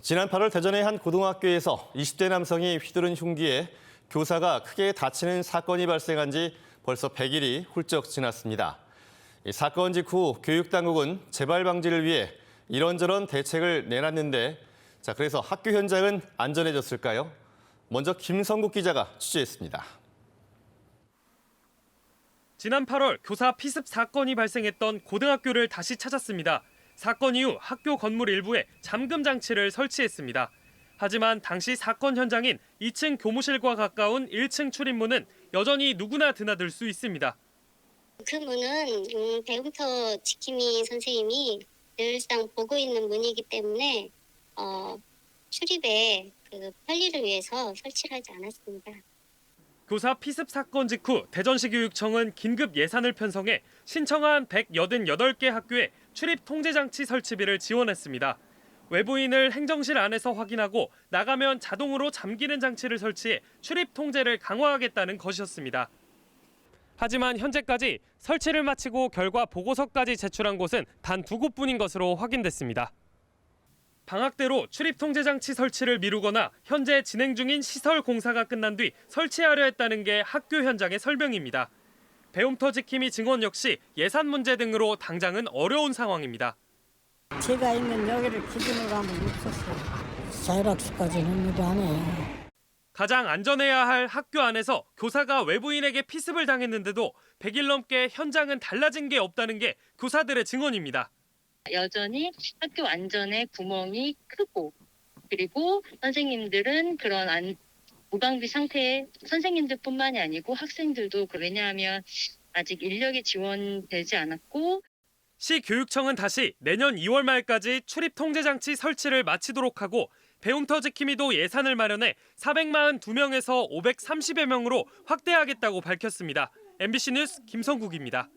지난 8월 대전의 한 고등학교에서 20대 남성이 휘두른 흉기에 교사가 크게 다치는 사건이 발생한 지 벌써 100일이 훌쩍 지났습니다. 이 사건 직후 교육당국은 재발 방지를 위해 이런저런 대책을 내놨는데 그래서 학교 현장은 안전해졌을까요? 먼저 김성국 기자가 취재했습니다. 지난 8월 교사 피습 사건이 발생했던 고등학교를 다시 찾았습니다. 사건 이후 학교 건물 일부에 잠금 장치를 설치했습니다. 하지만 당시 사건 현장인 2층 교무실과 가까운 1층 출입문은 여전히 누구나 드나들 수 있습니다. 그 문은 배움터 지킴이 선생님이 늘상 보고 있는 문이기 때문에 출입에 편리를 위해서 설치를 하지 않았습니다. 교사 피습 사건 직후 대전시 교육청은 긴급 예산을 편성해 신청한 188개 학교에 출입 통제 장치 설치비를 지원했습니다. 외부인을 행정실 안에서 확인하고 나가면 자동으로 잠기는 장치를 설치해 출입 통제를 강화하겠다는 것이었습니다. 하지만 현재까지 설치를 마치고 결과 보고서까지 제출한 곳은 단 2곳뿐인 것으로 확인됐습니다. 방학대로 출입 통제 장치 설치를 미루거나 현재 진행 중인 시설 공사가 끝난 뒤 설치하려 했다는 게 학교 현장의 설명입니다. 배움터 지킴이 증원 역시 예산 문제 등으로 당장은 어려운 상황입니다. 제가 있는 여기를 기준으로 하면 없었어요. 자율학습까지는 일도 안 해요. 가장 안전해야 할 학교 안에서 교사가 외부인에게 피습을 당했는데도 100일 넘게 현장은 달라진 게 없다는 게 교사들의 증언입니다. 여전히 학교 안전에 구멍이 크고 그리고 선생님들은 그런 무방비 상태의 선생님들뿐만이 아니고 학생들도 왜냐하면 아직 인력이 지원되지 않았고 시교육청은 다시 내년 2월 말까지 출입 통제 장치 설치를 마치도록 하고 배움터 지킴이도 예산을 마련해 442명에서 530여 명으로 확대하겠다고 밝혔습니다. MBC 뉴스 김성국입니다.